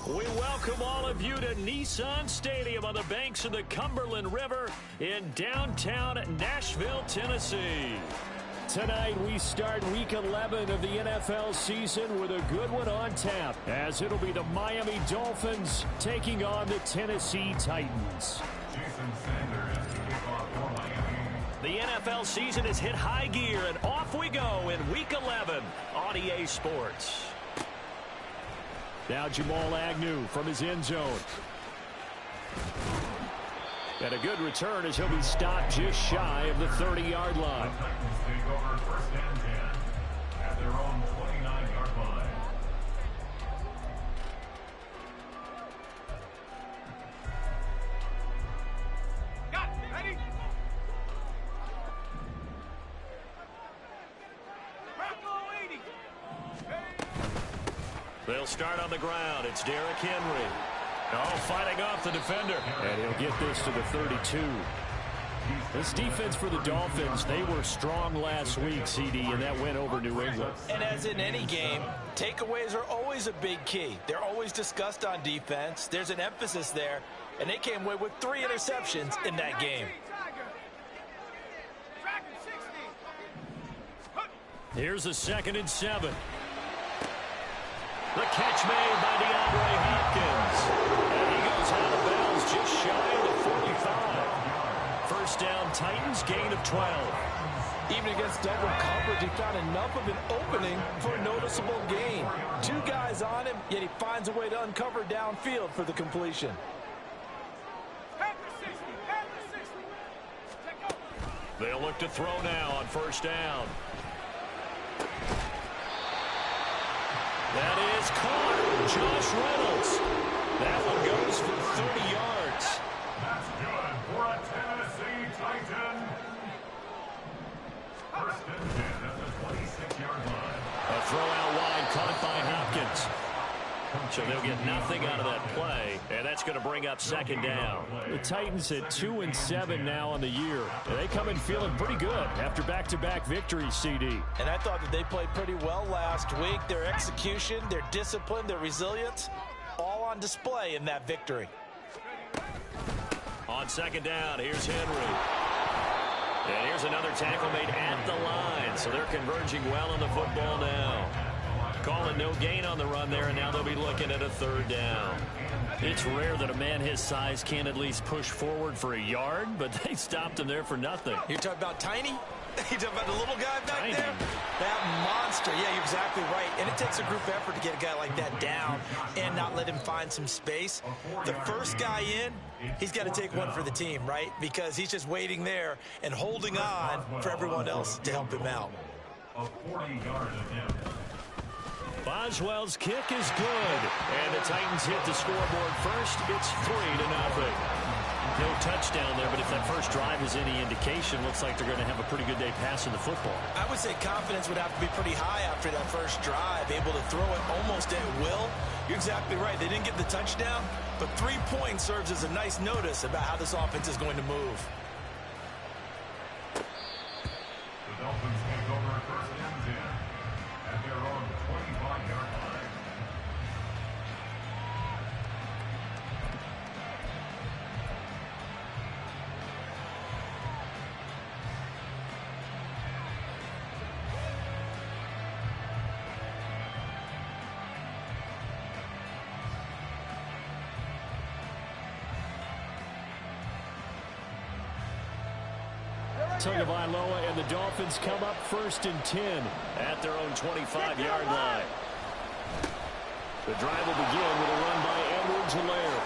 We welcome all of you to Nissan Stadium on the banks of the Cumberland River in downtown Nashville, Tennessee. Tonight, we start Week 11 of the NFL season with a good one on tap, as it'll be the Miami Dolphins taking on the Tennessee Titans. The NFL season has hit high gear, and off we go in Week 11 on EA Sports. Now Jamal Agnew from his end zone. And a good return as he'll be stopped just shy of the 30-yard line. Take over first and 10 at their own 29-yard line. Got it. Ready? They'll start on the ground. It's Derrick Henry. Oh, fighting off the defender. And he'll get this to the 32. This defense for the Dolphins, they were strong last week, CD, and that went over New England. And as in any game, takeaways are always a big key. They're always discussed on defense. There's an emphasis there, and they came away with 3 interceptions in that game. Here's a 2nd and 7. The catch made by DeAndre Hopkins. And he goes out of bounds just shy of the 45. First down, Titans, gain of 12. Even against double coverage, he found enough of an opening for a noticeable gain. 2 guys on him, yet he finds a way to uncover downfield for the completion. They'll look to throw now on first down. That is caught. Josh Reynolds. That one goes for 30 yards. That's good for a Tennessee Titan. First and 10 at the 26-yard line. A throw out wide caught by Hopkins. So they'll get nothing out of that play, and that's going to bring up 2nd down. The Titans at 2-7 now on the year. And they come in feeling pretty good after back-to-back victories, CD. And I thought that they played pretty well last week. Their execution, their discipline, their resilience, all on display in that victory. On 2nd down, here's Henry. And here's another tackle made at the line. So they're converging well on the football now. Calling no gain on the run there, and now they'll be looking at a 3rd down. It's rare that a man his size can't at least push forward for a yard, but they stopped him there for nothing. You're talking about Tiny? You're talking about the little guy back Tiny. there? That monster. Yeah, you're exactly right. And it takes a group effort to get a guy like that down and not let him find some space. The first guy in, he's got to take one for the team, right? Because he's just waiting there and holding on for everyone else to help him out. A 40-yard attempt. Boswell's kick is good. And the Titans hit the scoreboard first. It's 3-0. No touchdown there, but if that first drive is any indication, looks like they're going to have a pretty good day passing the football. I would say confidence would have to be pretty high after that first drive, able to throw it almost at will. You're exactly right. They didn't get the touchdown, but 3 points serves as a nice notice about how this offense is going to move. The Dolphins take over first and 10 at their own 25-yard line. Tagovailoa and the Dolphins come up 1st and 10 at their own 25-yard line. The drive will begin with a run by Edwards-Helaire.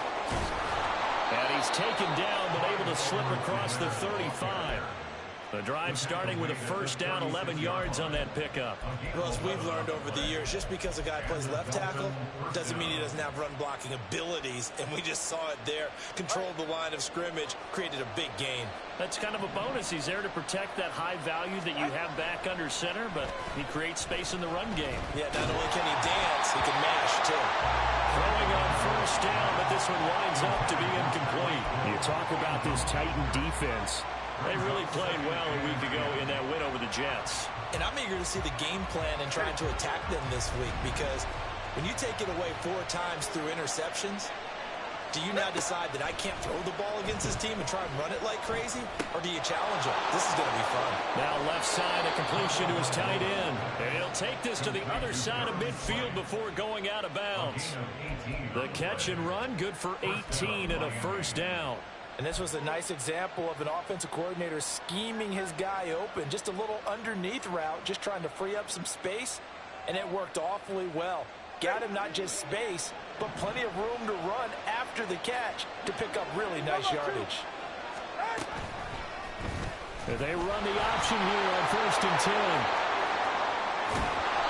And he's taken down but able to slip across the 35. The drive starting with a first down, 11 yards on that pickup. Well, as we've learned over the years, just because a guy plays left tackle doesn't mean he doesn't have run blocking abilities. And we just saw it there. Controlled the line of scrimmage, created a big gain. That's kind of a bonus. He's there to protect that high value that you have back under center, but he creates space in the run game. Yeah, not only can he dance, he can mash, too. Throwing on first down, but this one winds up to be incomplete. You talk about this Titan defense. They really played well a week ago in that win over the Jets. And I'm eager to see the game plan and trying to attack them this week because When you take it away 4 times through interceptions, do you now decide that I can't throw the ball against this team and try and run it like crazy? Or do you challenge them? This is going to be fun. Now left side, a completion to his tight end. And he'll take this to the other side of midfield before going out of bounds. The catch and run, good for 18 and a first down. And this was a nice example of an offensive coordinator scheming his guy open. Just a little underneath route, just trying to free up some space. And it worked awfully well. Got him not just space, but plenty of room to run after the catch to pick up really nice yardage. They run the option here on 1st and 10.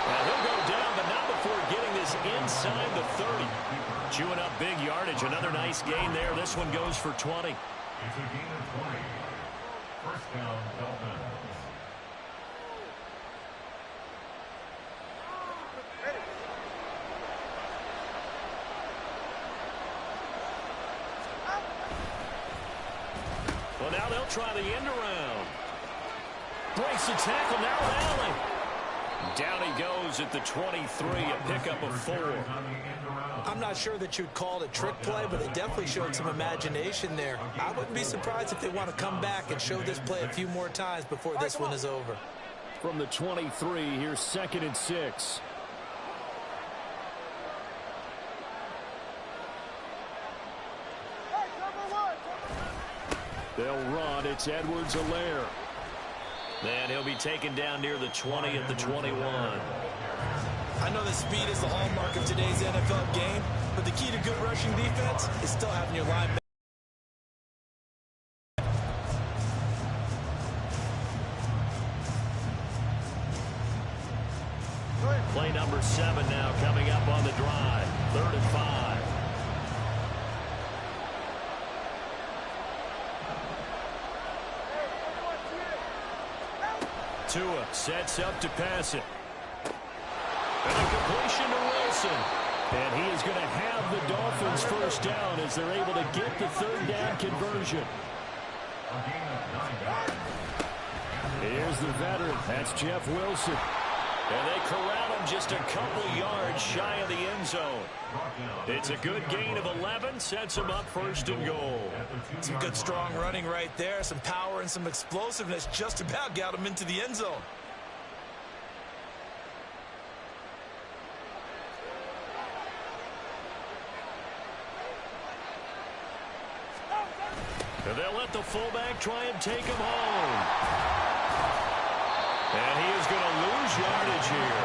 Now he'll go down, but not before getting this inside the 30. Chewing up big yardage. Another nice gain there. This one goes for 20. It's a gain of 20. First down, Dolphins. Well, now they'll try the end around. Breaks the tackle, now rally. Down he goes at the 23, a pickup of 4. I'm not sure that you'd call it a trick play, but it definitely showed some imagination there. I wouldn't be surprised if they want to come back and show this play a few more times before this one is over. From the 23, here's 2nd and 6. They'll run. It's Edwards-Helaire. And he'll be taken down near the 20 at the 21. I know that speed is the hallmark of today's NFL game, but the key to good rushing defense is still having your line. Play number 7 now coming up on the drive. 3rd and 5. Tua sets up to pass it. And a completion to Wilson. And he is going to have the Dolphins first down as they're able to get the 3rd down conversion. Here's the veteran. That's Jeff Wilson. And they corral him just a couple yards shy of the end zone. It's a good gain of 11. Sets him up 1st and goal. Some good strong running right there. Some power and some explosiveness just about got him into the end zone. And they'll let the fullback try and take him home. And he is going to lose yardage here.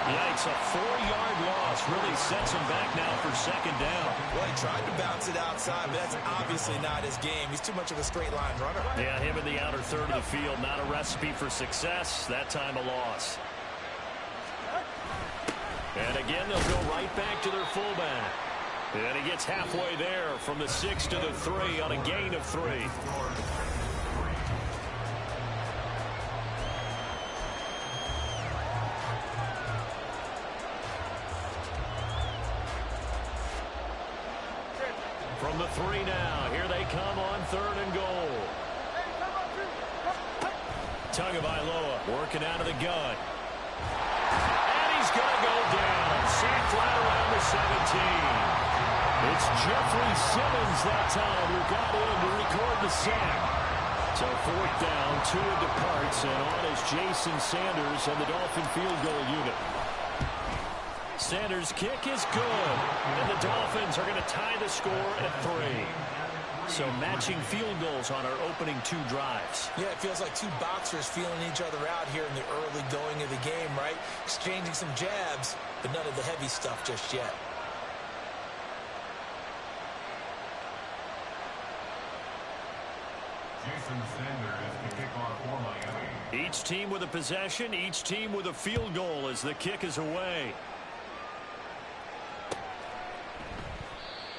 Yikes, a 4-yard loss really sets him back now for 2nd down. Well, he tried to bounce it outside, but that's obviously not his game. He's too much of a straight line runner. Yeah, him in the outer 3rd of the field, not a recipe for success. That time a loss. And again, they'll go right back to their fullback. And he gets halfway there from the 6 to the 3 on a gain of 3. From the 3 now, here they come on 3rd and goal. Tagovailoa working out of the gun. And he's going to go down. Sacked right around the 17. It's Jeffrey Simmons that time who got in to record the sack. So 4th down, Tua departs, and on is Jason Sanders and the Dolphin field goal unit. Sanders' kick is good, and the Dolphins are going to tie the score at 3. So matching field goals on our opening 2 drives. Yeah, it feels like 2 boxers feeling each other out here in the early going of the game, right? Exchanging some jabs, but none of the heavy stuff just yet. Jason Sanders to kick off for Miami. Each team with a possession, each team with a field goal as the kick is away.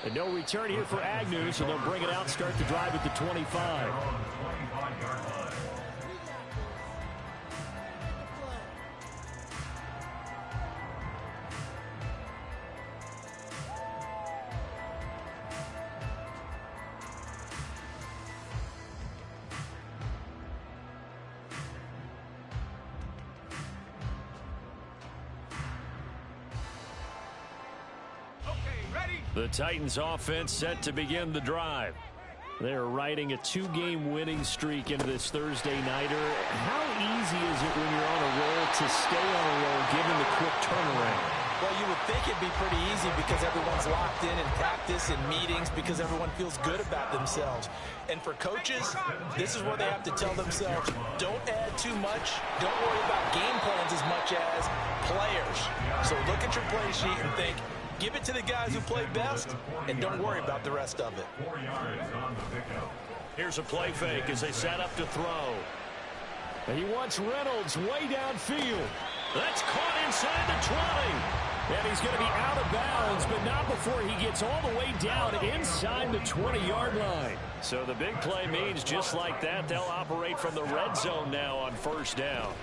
And no return here for Agnew, so they'll bring it out, start the drive at the 25. The Titans offense set to begin the drive. They're riding a 2-game winning streak into this Thursday nighter. How easy is it when you're on a roll to stay on a roll given the quick turnaround? Well, you would think it'd be pretty easy because everyone's locked in practice and meetings because everyone feels good about themselves. And for coaches, this is where they have to tell themselves, don't add too much. Don't worry about game plans as much as players. So look at your play sheet and think, give it to the guys who play best, and don't worry about the rest of it. Here's a play fake as they set up to throw. And he wants Reynolds way downfield. That's caught inside the 20. And he's going to be out of bounds, but not before he gets all the way down inside the 20-yard line. So the big play means just like that, they'll operate from the red zone now on first down.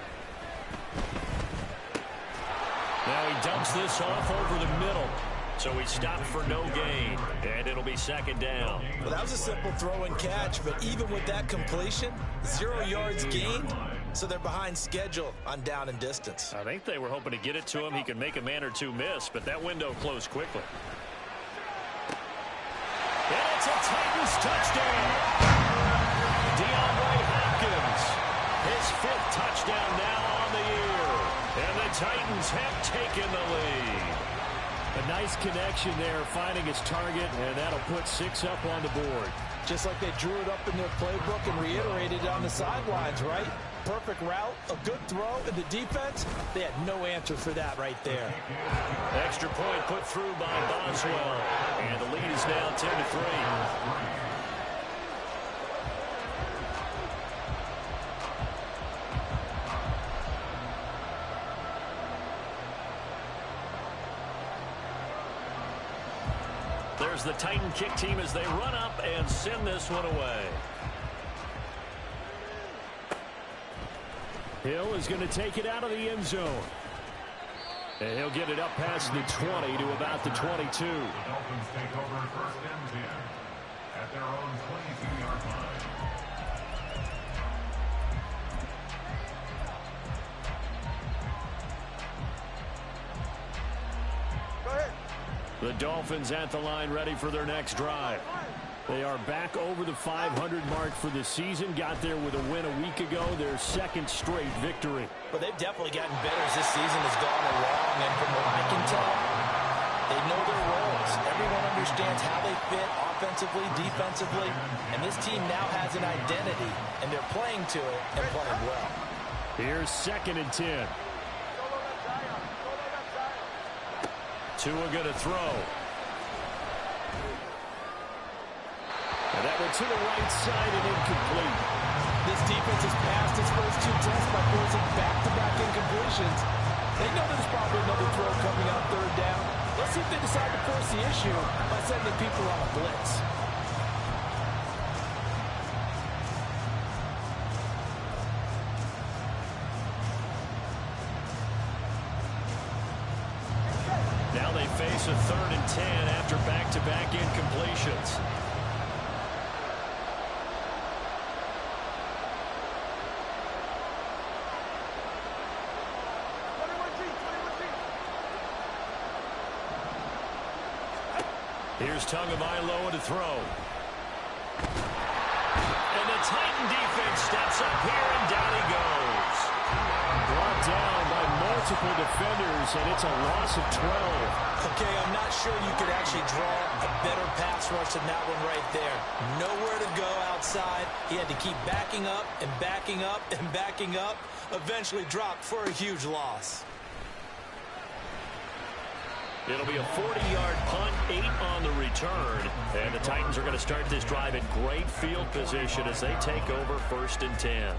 Now he dumps this off over the middle. So he stopped for no gain, and it'll be second down. Well, that was a simple throw and catch, but even with that completion, 0 yards gained, so they're behind schedule on down and distance. I think they were hoping to get it to him. He could make a man or two miss, but that window closed quickly. And it's a Titans touchdown. DeAndre Hopkins, his 5th touchdown now on the year. And the Titans have taken the lead. A nice connection there, finding his target, and that'll put 6 up on the board. Just like they drew it up in their playbook and reiterated it on the sidelines, right? Perfect route, a good throw, and the defense, they had no answer for that right there. Extra point put through by Boswell, and the lead is now 10-3. There's the Titan kick team as they run up and send this one away. Hill is going to take it out of the end zone. And he'll get it up past the 20 to about the 22. The Dolphins take over first and 10 at their own 22-yard line. The Dolphins at the line ready for their next drive. They are back over the 500 mark for the season. Got there with a win a week ago, their 2nd straight victory. But they've definitely gotten better as this season has gone along. And from what I can tell, they know their roles. Everyone understands how they fit offensively, defensively. And this team now has an identity, and they're playing to it and playing well. Here's 2nd and 10. Tua going to throw. And that one to the right side and incomplete. This defense has passed its first 2 tests by forcing back-to-back incompletions. They know there's probably another throw coming on 3rd down. Let's see if they decide to force the issue by sending people on a blitz. Now they face a 3rd and 10 after back-to-back incompletions. Here's Tagovailoa to throw. And the Titan defense steps up here, and down he goes. Brought down by multiple defenders, and it's a loss of 12. Okay, I'm not sure you could actually draw a better pass rush than that one right there. Nowhere to go outside. He had to keep backing up and backing up and backing up. Eventually dropped for a huge loss. It'll be a 40-yard punt, 8 on the return. And the Titans are going to start this drive in great field position as they take over 1st and 10.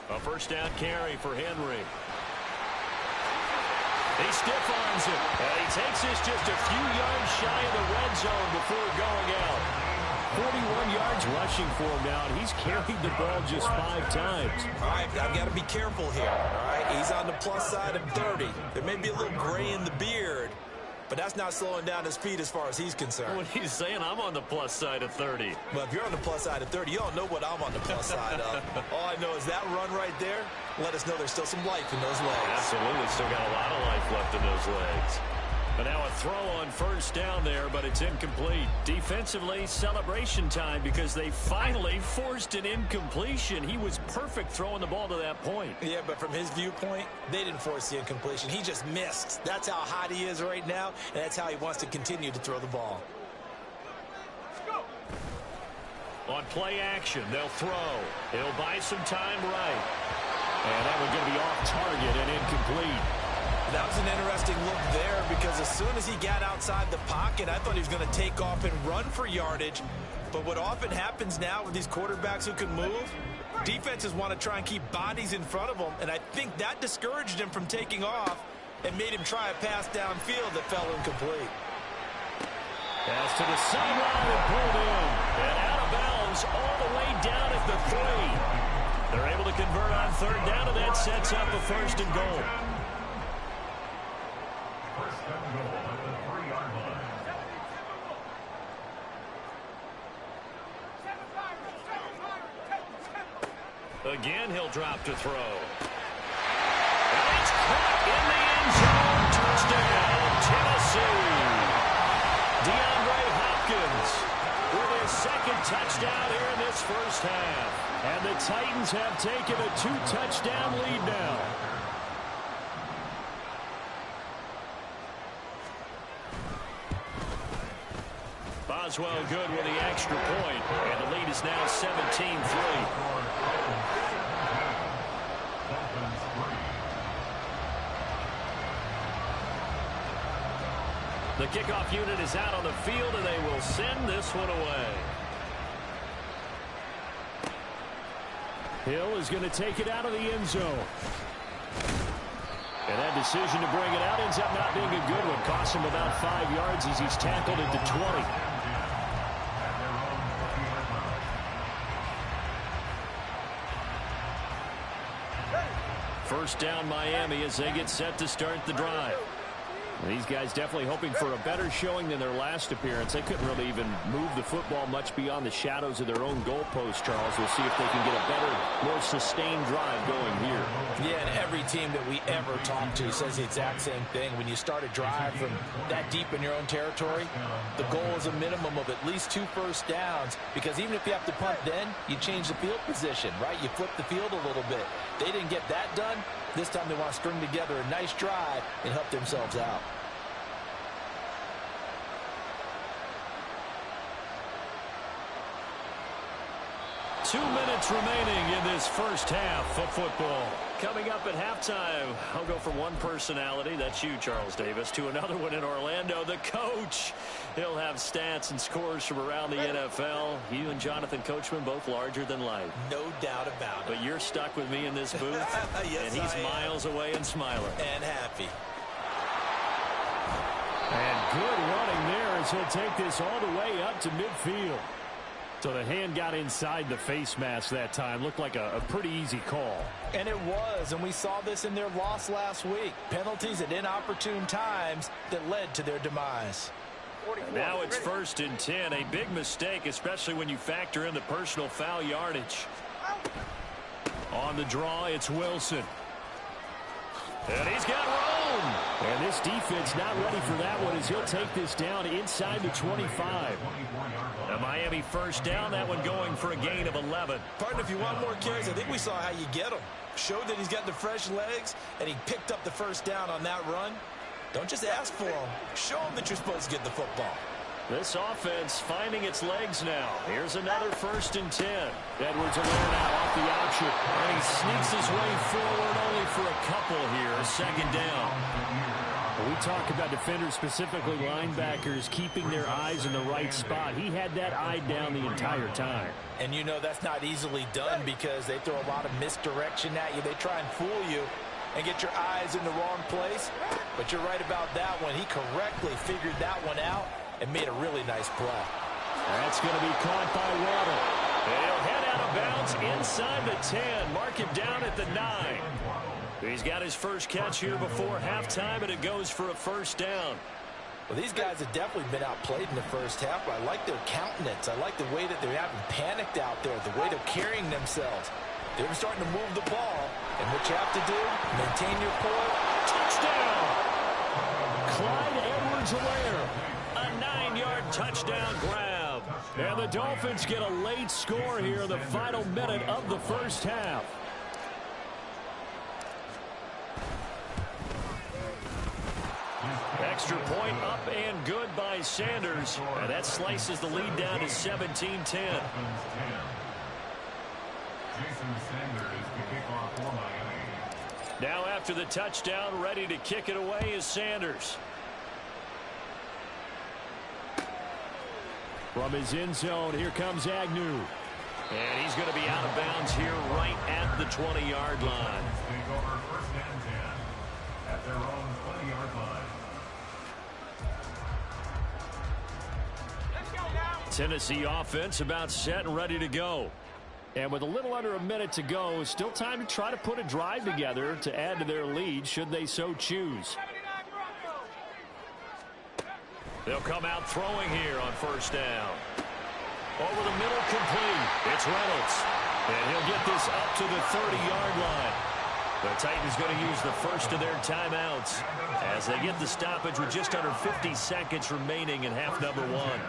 A 1st down carry for Henry. He stiff-arms it. And he takes this just a few yards shy of the red zone before going out. 41 yards rushing for him now, and he's carried the ball just 5 times. All right, I've got to be careful here. All right, he's on the plus side of 30. There may be a little gray in the beard, but that's not slowing down his speed as far as he's concerned. What he's saying, I'm on the plus side of 30. Well, if you're on the plus side of 30, you don't know what I'm on the plus side of. All I know is that run right there let us know there's still some life in those legs. Absolutely, still got a lot of life left in those legs. But now a throw on first down there, but it's incomplete. Defensively, celebration time because they finally forced an incompletion. He was perfect throwing the ball to that point. Yeah, but from his viewpoint, they didn't force the incompletion. He just missed. That's how hot he is right now, and that's how he wants to continue to throw the ball. On play action, they'll throw. He'll buy some time right. And that one's going to be off target and incomplete. That was an interesting look there because as soon as he got outside the pocket, I thought he was going to take off and run for yardage. But what often happens now with these quarterbacks who can move, defenses want to try and keep bodies in front of them, and I think that discouraged him from taking off and made him try a pass downfield that fell incomplete. Pass to the sideline and pulled in. And out of bounds all the way down at the 3. They're able to convert on third down, and that sets up a first and goal. First and goal at the 3-yard line. Again, he'll drop to throw. And it's caught in the end zone. Touchdown, Tennessee. DeAndre Hopkins with his second touchdown here in this first half. And the Titans have taken a 2-touchdown lead now. Boswell good with the extra point, and the lead is now 17-3. The kickoff unit is out on the field, and they will send this one away. Hill is going to take it out of the end zone. And that decision to bring it out ends up not being a good one. Costs him about 5 yards as he's tackled at the 20. First down Miami as they get set to start the drive. These guys definitely hoping for a better showing than their last appearance. They couldn't really even move the football much beyond the shadows of their own goalpost, Charles. We'll see if they can get a better, more sustained drive going here. Yeah, and every team that we ever talk to says the exact same thing. When you start a drive from that deep in your own territory, the goal is a minimum of at least 2 first downs, because even if you have to punt then, you change the field position, right? You flip the field a little bit. They didn't get that done. This time they want to string together a nice drive and help themselves out. Two minutes remaining in this first half of football. Coming up at halftime, I'll go from one personality, that's you, Charles Davis, to another one in Orlando, the coach. He'll have stats and scores from around the NFL. You and Jonathan Coachman both larger than life. No doubt about it. But you're stuck with me in this booth, yes, and he's miles away and smiling. And happy. And good running there as he'll take this all the way up to midfield. So the hand got inside the face mask that time. Looked like a pretty easy call. And it was, and we saw this in their loss last week. Penalties at inopportune times that led to their demise. Now it's 1st and 10. A big mistake, especially when you factor in the personal foul yardage. On the draw, it's Wilson. And he's got room. And this defense not ready for that one as he'll take this down inside the 25. A Miami first down, that one going for a gain of 11. Partner, if you want more carries, I think we saw how you get him. Showed that he's got the fresh legs, and he picked up the first down on that run. Don't just ask for him. Show him that you're supposed to get the football. This offense finding its legs now. Here's another 1st and 10. Edwards aware now off the option. And he sneaks his way forward only for a couple here. 2nd down. We talk about defenders, specifically linebackers, keeping their eyes in the right spot. He had that eye down the entire time. And you know that's not easily done because they throw a lot of misdirection at you. They try and fool you and get your eyes in the wrong place. But you're right about that one. He correctly figured that one out and made a really nice play. That's going to be caught by Waddle. And he'll head out of bounds inside the 10. Mark him down at the 9. He's got his first catch here before halftime, and it goes for a first down. Well, these guys have definitely been outplayed in the first half, but I like their countenance. I like the way that they haven't panicked out there, the way they're carrying themselves. They're starting to move the ball, and what you have to do, maintain your poise. Touchdown! Clyde Edwards-Helaire, a 9-yard touchdown grab. And the Dolphins get a late score here in the final minute of the first half. Extra point up and good by Sanders. And that slices the lead down to 17-10. Jason Sanders, the kickoff for Miami. Now after the touchdown, ready to kick it away is Sanders. From his end zone, here comes Agnew. And he's going to be out of bounds here right at the 20-yard line. Take over first and 10 at their own 20-yard line. Tennessee offense about set and ready to go. And with a little under a minute to go, still time to try to put a drive together to add to their lead should they so choose. They'll come out throwing here on first down. Over the middle, complete. It's Reynolds. And he'll get this up to the 30-yard line. The Titans going to use the first of their timeouts as they get the stoppage with just under 50 seconds remaining in half number one.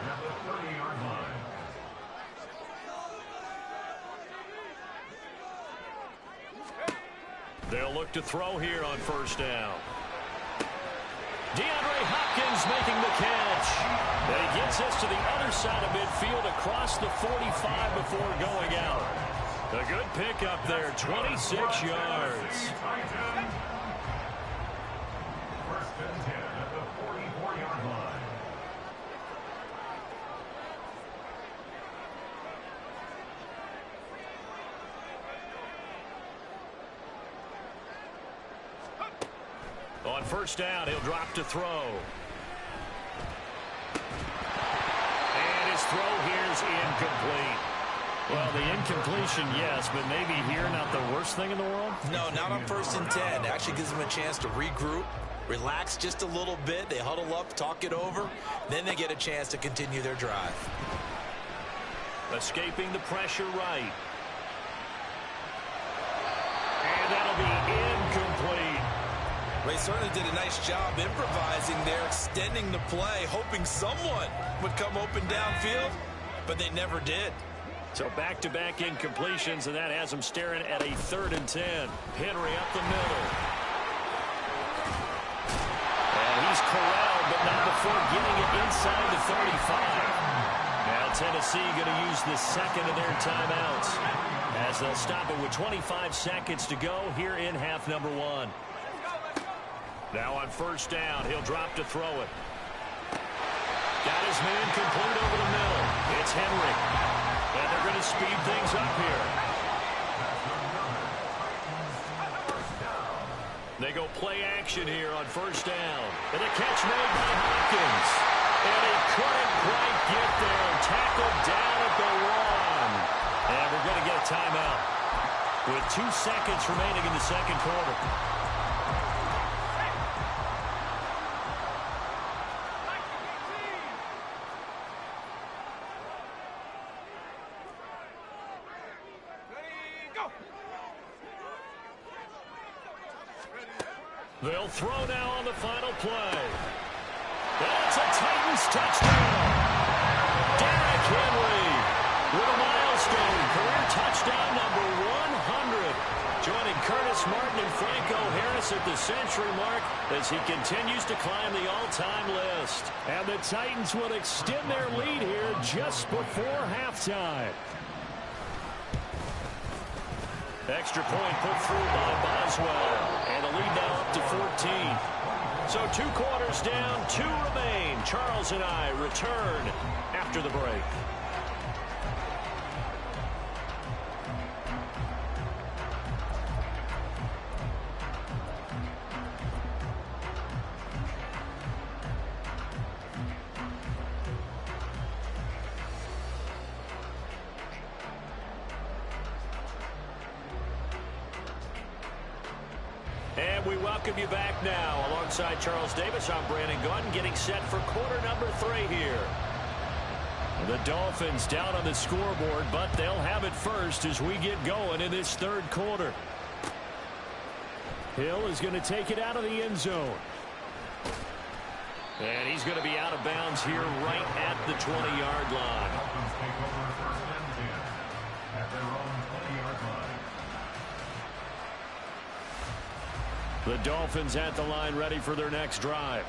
They'll look to throw here on first down. DeAndre Hopkins making the catch. And he gets us to the other side of midfield across the 45 before going out. A good pickup there, 26 yards. First and 10 at the 44-yard line. On first down, he'll drop to throw. And his throw here is incomplete. Well, the incompletion, yes, but maybe here not the worst thing in the world? No, not on first and 10. It actually gives them a chance to regroup, relax just a little bit. They huddle up, talk it over. Then they get a chance to continue their drive. Escaping the pressure right. And that'll be incomplete. They certainly did a nice job improvising there, extending the play, hoping someone would come open downfield, but they never did. So back-to-back incompletions, and that has them staring at a 3rd and 10. Henry up the middle. And he's corralled, but not before getting it inside the 35. Now Tennessee going to use the second of their timeouts as they'll stop it with 25 seconds to go here in half number one. Now on first down, he'll drop to throw it. Got his man complete over the middle. It's Henry. And they're going to speed things up here. They go play action here on first down. And a catch made by Hopkins. And he couldn't quite get there. Tackled down at the 1. And we're going to get a timeout with 2 seconds remaining in the second quarter. They'll throw now on the final play. That's a Titans touchdown. Derrick Henry with a milestone career touchdown number 100. Joining Curtis Martin and Franco Harris at the century mark as he continues to climb the all-time list. And the Titans will extend their lead here just before halftime. Extra point put through by Boswell. And the lead now up to 14. So 2 quarters down, 2 remain. Charles and I return after the break. And And we welcome you back now. Alongside Charles Davis, I'm Brandon Gunn, getting set for quarter number 3 here. The Dolphins down on the scoreboard, but they'll have it first as we get going in this third quarter. Hill is going to take it out of the end zone. And he's going to be out of bounds here right at the 20-yard line. Dolphins take over first and 10 at their own 20-yard line. The Dolphins at the line ready for their next drive.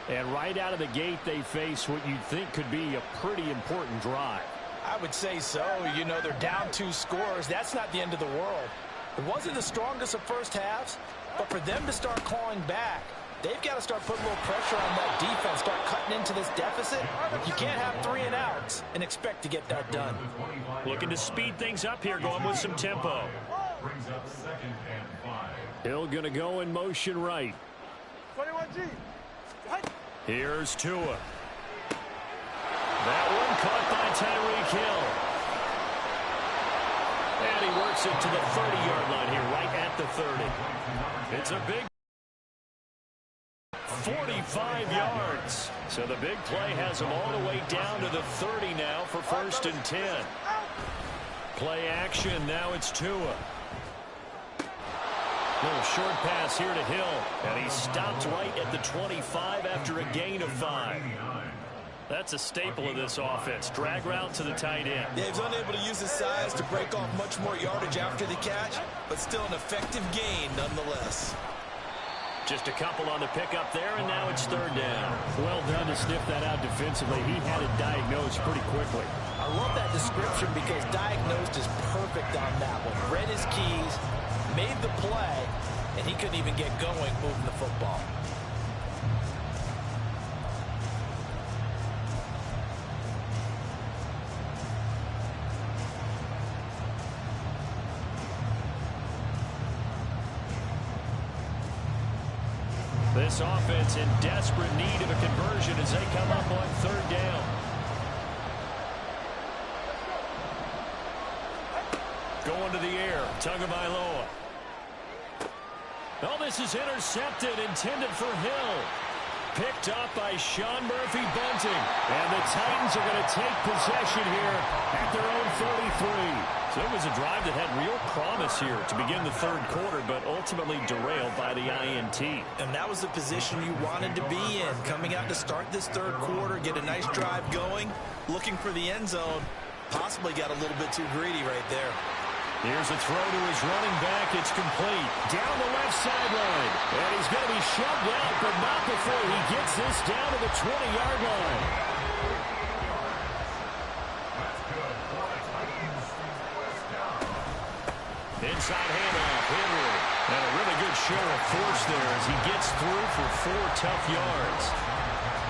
And right out of the gate, they face what you'd think could be a pretty important drive. I would say so. You know, they're down 2 scores. That's not the end of the world. It wasn't the strongest of first halves, but for them to start clawing back, they've got to start putting a little pressure on that defense, start cutting into this deficit. You can't have 3 and outs and expect to get that done. Looking to speed things up here, going with some tempo. Brings up 2nd and 5. Hill going to go in motion right. 21G. Here's Tua. That one caught by Tyreek Hill. And he works it to the 30-yard line here, right at the 30. It's a big 45 yards. So the big play has him all the way down to the 30 now for 1st and 10. Play action, now it's Tua. Little short pass here to Hill, and he stopped right at the 25 after a gain of 5. That's a staple of this offense. Drag route to the tight end. Yeah, he's unable to use his size to break off much more yardage after the catch, but still an effective gain nonetheless. Just a couple on the pickup there, and now it's 3rd down. Well done to sniff that out defensively. He had it diagnosed pretty quickly. I love that description because diagnosed is perfect on that one. Read his keys, made the play, and he couldn't even get going moving the football. This offense in desperate need of a conversion as they come up on 3rd down. Going to the air, Tagovailoa. Oh, this is intercepted, intended for Hill. Picked up by Sean Murphy-Bunting. And the Titans are going to take possession here at their own 43. So it was a drive that had real promise here to begin the 3rd quarter, but ultimately derailed by the INT. And that was the position you wanted to be in. Coming out to start this 3rd quarter, get a nice drive going, looking for the end zone. Possibly got a little bit too greedy right there. Here's a throw to his running back. It's complete. Down the left sideline. And he's going to be shoved out, but not before he gets this down to the 20-yard line. Inside handoff, Henry. And a really good show of force there as he gets through for 4 tough yards.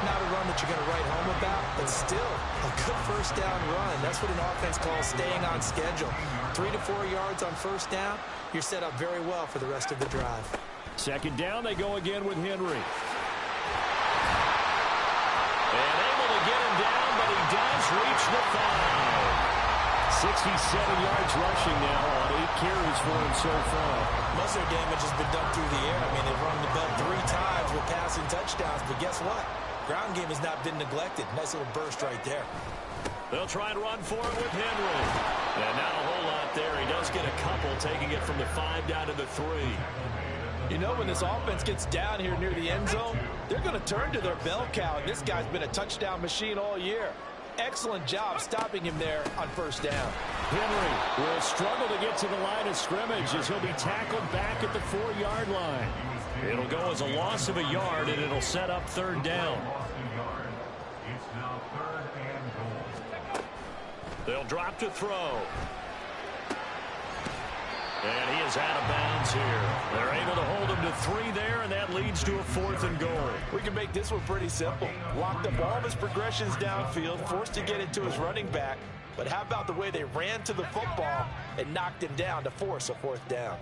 Not a run that you're going to write home about, but still a good 1st down run. That's what an offense calls staying on schedule. 3 to 4 yards on 1st down, you're set up very well for the rest of the drive. 2nd down, they go again with Henry. And able to get him down, but he does reach the 5. 67 yards rushing now on 8 carries for him so far. Most of their damage has been done through the air. I mean, they've run the ball 3 times with passing touchdowns, but guess what? Ground game has not been neglected. Nice little burst right there. They'll try and run for it with Henry. And not a whole lot there. He does get a couple, taking it from the 5 down to the 3. You know, when this offense gets down here near the end zone, they're going to turn to their bell cow, and this guy's been a touchdown machine all year. Excellent job stopping him there on 1st down. Henry will struggle to get to the line of scrimmage as he'll be tackled back at the 4-yard line. It'll go as a loss of a yard, and it'll set up 3rd down. It's now 3rd and goal. They'll drop to throw. And he is out of bounds here. They're able to hold him to 3 there, and that leads to a 4th and goal. We can make this one pretty simple. Locked up all of his progressions downfield, forced to get it to his running back. But how about the way they ran to the football and knocked him down to force a 4th down?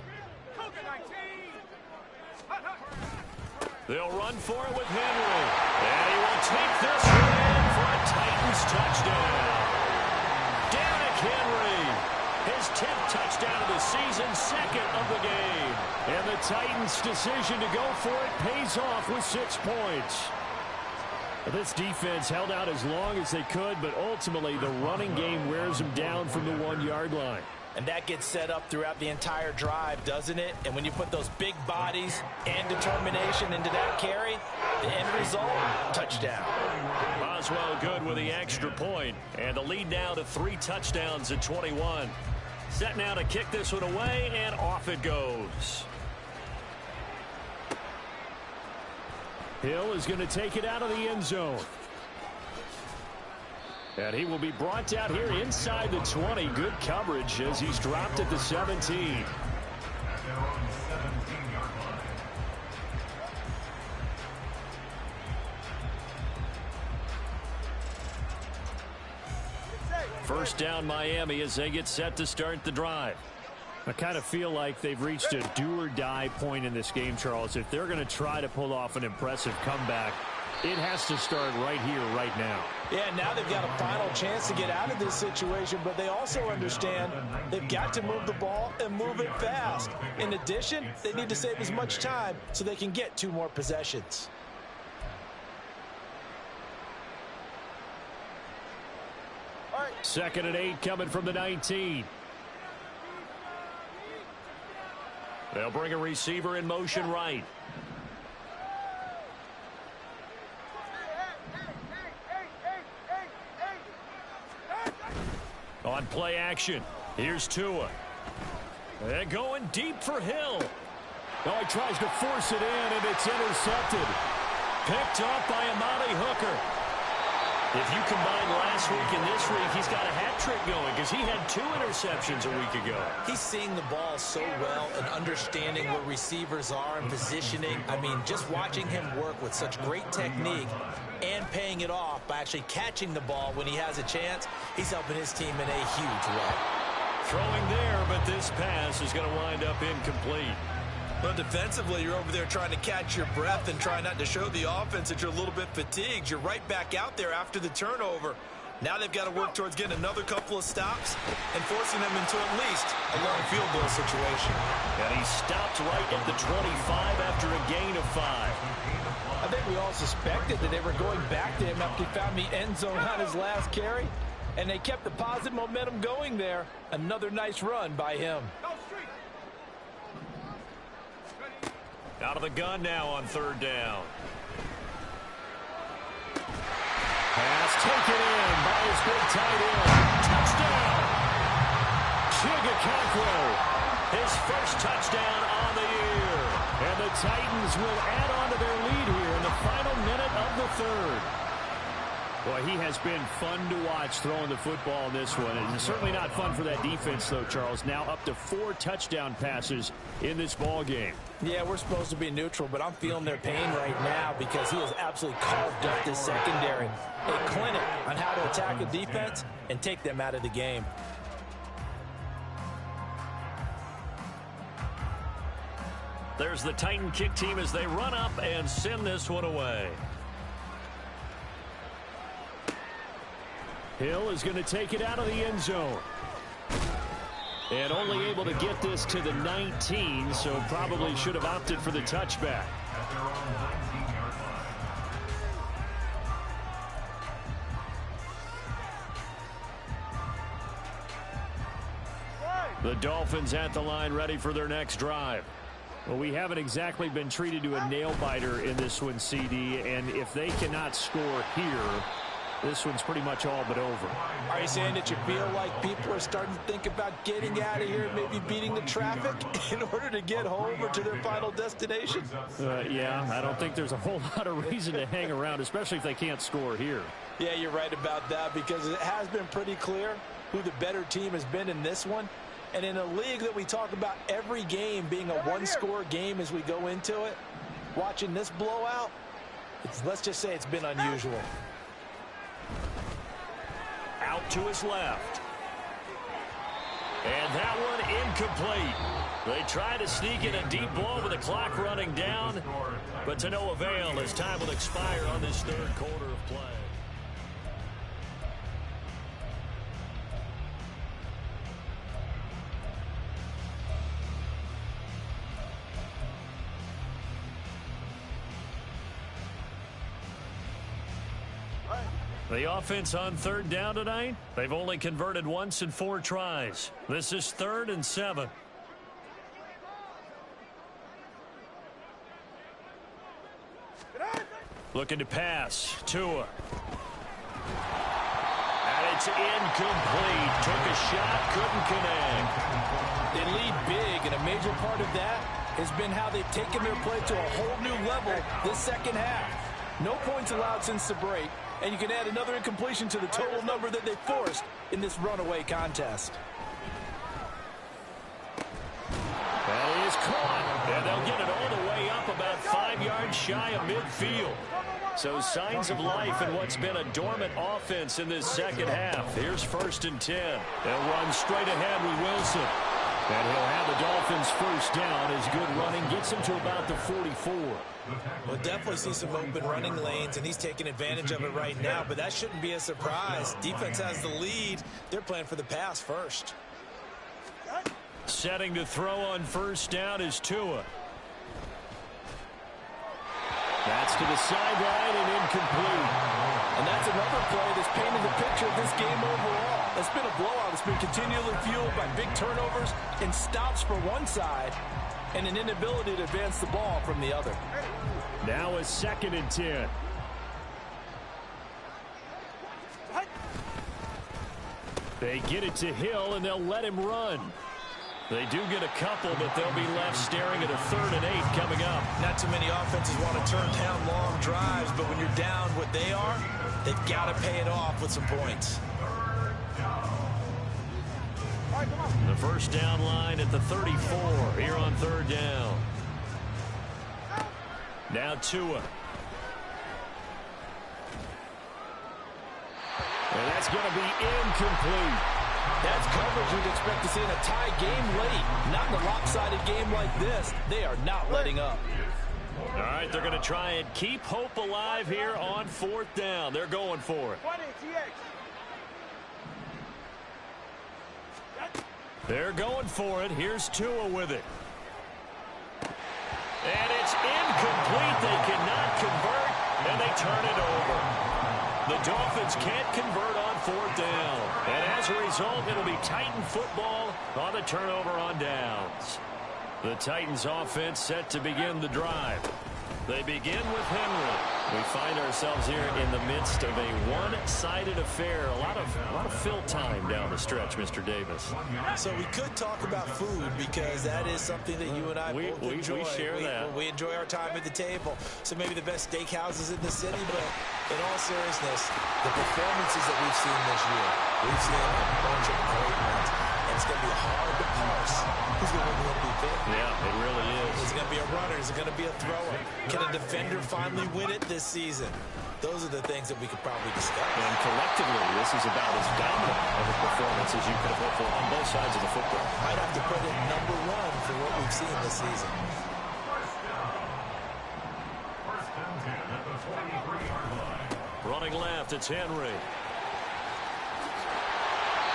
They'll run for it with Henry. And he will take this one in for a Titans touchdown. Derrick Henry, his his 10th touchdown of the season, second of the game. And the Titans' decision to go for it pays off with 6 points. This defense held out as long as they could, but ultimately the running game wears them down from the 1-yard line. And that gets set up throughout the entire drive, doesn't it? And when you put those big bodies and determination into that carry, the end result, touchdown. Boswell good with the extra point, and the lead now to 3 touchdowns at 21. Set now to kick this one away, and off it goes. Hill is going to take it out of the end zone. And he will be brought down here inside the 20. Good coverage as he's dropped at the 17. First down Miami as they get set to start the drive. I kind of feel like they've reached a do-or-die point in this game, Charles. If they're going to try to pull off an impressive comeback, it has to start right here, right now. Yeah, now they've got a final chance to get out of this situation, but they also understand they've got to move the ball and move it fast. In addition, they need to save as much time so they can get 2 more possessions. Second and 8 coming from the 19. They'll bring a receiver in motion right. On play action, here's Tua. They're going deep for Hill. Oh, he tries to force it in, and it's intercepted. Picked off by Amani Hooker. If you combine last week and this week, he's got a hat trick going because he had 2 interceptions a week ago. He's seeing the ball so well and understanding where receivers are and positioning. I mean, just watching him work with such great technique and paying it off by actually catching the ball when he has a chance, he's helping his team in a huge way. Throwing there, but this pass is going to wind up incomplete. But defensively, you're over there trying to catch your breath and try not to show the offense that you're a little bit fatigued. You're right back out there after the turnover. Now they've got to work towards getting another couple of stops and forcing them into at least a long field goal situation. And he stopped right at the 25 after a gain of 5. I think we all suspected that they were going back to him after he found the end zone on his last carry. And they kept the positive momentum going there. Another nice run by him. Out of the gun now on 3rd down. Pass taken in by his big tight end. Touchdown! Chigakakwe. His first touchdown on the year. And the Titans will add on to their lead here in the final minute of the 3rd. Boy, he has been fun to watch throwing the football in this one. And it's certainly not fun for that defense, though, Charles. Now up to 4 touchdown passes in this ball game. Yeah, we're supposed to be neutral, but I'm feeling their pain right now because he has absolutely carved up this secondary. A clinic on how to attack a defense and take them out of the game. There's the Titan kick team as they run up and send this one away. Hill is going to take it out of the end zone. And only able to get this to the 19, so probably should have opted for the touchback. The Dolphins at the line ready for their next drive. Well, we haven't exactly been treated to a nail-biter in this one, CD, and if they cannot score here, this one's pretty much all but over. Are you saying that you feel like people are starting to think about getting out of here, maybe beating the traffic in order to get home or to their final destination? Yeah, I don't think there's a whole lot of reason to hang around, especially if they can't score here. Yeah, you're right about that because it has been pretty clear who the better team has been in this one. And in a league that we talk about every game being a one-score game as we go into it, watching this blowout, let's just say it's been unusual. Out to his left. And that one incomplete. They try to sneak in a deep ball with the clock running down, but to no avail as time will expire on this 3rd quarter of play. The offense on third down tonight, they've only converted once in 4 tries. This is 3rd and 7. Looking to pass. Tua. And it's incomplete. Took a shot, couldn't connect. They lead big, and a major part of that has been how they've taken their play to a whole new level this second half. No points allowed since the break, and you can add another incompletion to the total number that they forced in this runaway contest. That is caught, and they'll get it all the way up about 5 yards shy of midfield. So signs of life in what's been a dormant offense in this second half. Here's 1st and 10. They'll run straight ahead with Wilson. And he'll have the Dolphins first down as good running gets him to about the 44. We'll definitely see some open running lanes, and he's taking advantage of it right now, but that shouldn't be a surprise. Defense has the lead. They're playing for the pass first. Setting to throw on first down is Tua. That's to the sideline and incomplete. And that's another play that's painted the picture of this game overall. It's been a blowout. It's been continually fueled by big turnovers and stops for one side and an inability to advance the ball from the other. Now a 2nd and 10. They get it to Hill, and they'll let him run. They do get a couple, but they'll be left staring at a 3rd and 8 coming up. Not too many offenses want to turn down long drives, but when you're down what they are, they've got to pay it off with some points. The first down line at the 34 here on 3rd down. Now Tua. And that's going to be incomplete. That's coverage you'd expect to see in a tie game late. Not in a lopsided game like this. They are not letting up. All right, they're going to try and keep hope alive here on 4th down. They're going for it. They're going for it. Here's Tua with it. And it's incomplete. They cannot convert, and they turn it over. The Dolphins can't convert on 4th down. And as a result, it'll be Titan football on the turnover on downs. The Titans offense set to begin the drive. They begin with Henry. We find ourselves here in the midst of a one-sided affair. A lot of fill time down the stretch, Mr. Davis. So we could talk about food because that is something that you and I both enjoy. We share that. We enjoy our time at the table. So maybe the best steakhouses in the city, but in all seriousness, the performances that we've seen this year, we've seen a bunch of great ones. And it's going to be hard to parse who's going to win the MVP. Yeah, it really is. Is it going to be a runner? Is it going to be a thrower? Can a defender finally win it this season? Those are the things that we could probably discuss. And collectively, this is about as dominant of a performance as you could have hoped for on both sides of the football. I'd have to put it number 1 for what we've seen this season. First and 10 at the 23-yard line. Running left, it's Henry.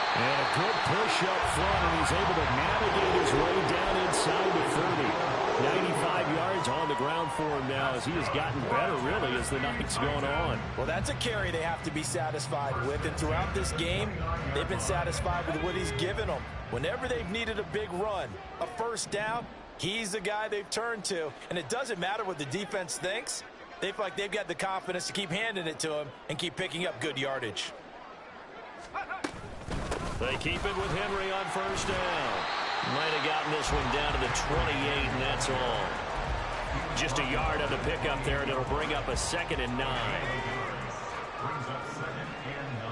And a good push up front, and he's able to navigate his way down inside the 30. 95 yards on the ground for him now as he has gotten better, really, as the night's going on. Well, that's a carry they have to be satisfied with, and throughout this game, they've been satisfied with what he's given them. Whenever they've needed a big run, a first down, he's the guy they've turned to, and it doesn't matter what the defense thinks. They feel like they've got the confidence to keep handing it to him and keep picking up good yardage. They keep it with Henry on first down. Might have gotten this one down to the 28, and that's all. Just a yard on the pickup there, and it'll bring up a 2nd and 9. Brings up 2nd and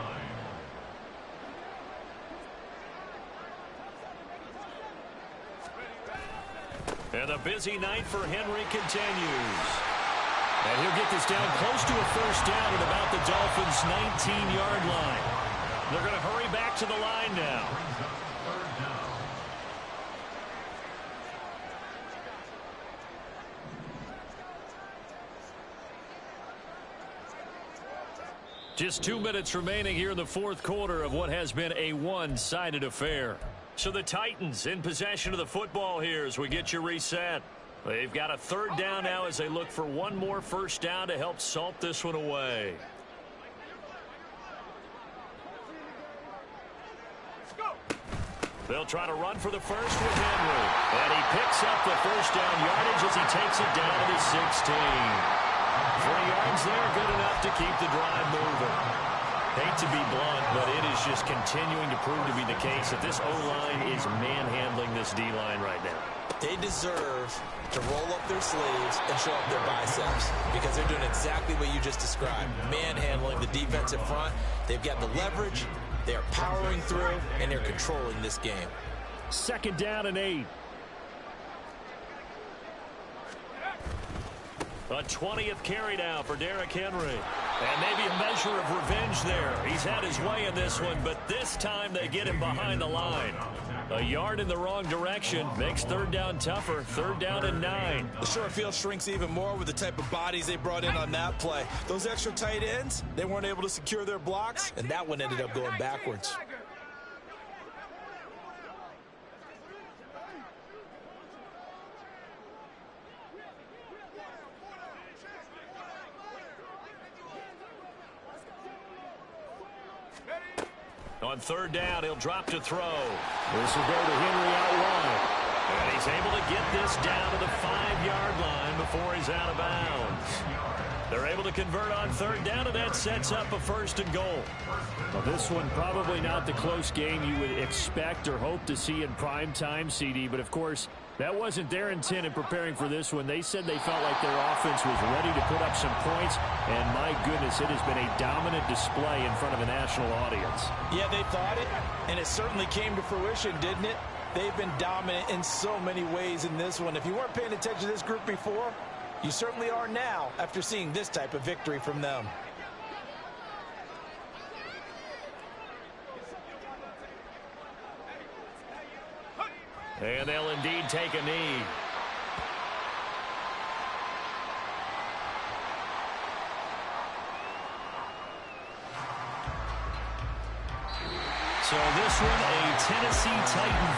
9. And the busy night for Henry continues. And he'll get this down close to a first down at about the Dolphins' 19-yard line. They're going to hurry back to the line now. Just 2 minutes remaining here in the 4th quarter of what has been a one-sided affair. So the Titans in possession of the football here as we get you reset. They've got a 3rd down now as they look for one more first down to help salt this one away. They'll try to run for the first with Henry. And he picks up the first down yardage as he takes it down to the 16. 3 yards there, good enough to keep the drive moving. Hate to be blunt, but it is just continuing to prove to be the case that this O-line is manhandling this D-line right now. They deserve to roll up their sleeves and show up their biceps because they're doing exactly what you just described, manhandling the defensive front. They've got the leverage, they're powering through, and they're controlling this game. 2nd down and 8. A 20th carry now for Derrick Henry. And maybe a measure of revenge there. He's had his way in this one, but this time they get him behind the line. A yard in the wrong direction makes 3rd down tougher. 3rd down and 9. The short field shrinks even more with the type of bodies they brought in on that play. Those extra tight ends, they weren't able to secure their blocks, and that one ended up going backwards. On 3rd down, he'll drop to throw. This will go to Henry out wide. And he's able to get this down to the 5-yard line before he's out of bounds. They're able to convert on 3rd down, and that sets up a 1st and goal. Well, this one probably not the close game you would expect or hope to see in prime time, CD. But, of course, that wasn't their intent in preparing for this one. They said they felt like their offense was ready to put up some points. And, my goodness, it has been a dominant display in front of a national audience. Yeah, they thought it, and it certainly came to fruition, didn't it? They've been dominant in so many ways in this one. If you weren't paying attention to this group before, you certainly are now after seeing this type of victory from them. And they'll indeed take a knee. So this one, a Tennessee Titan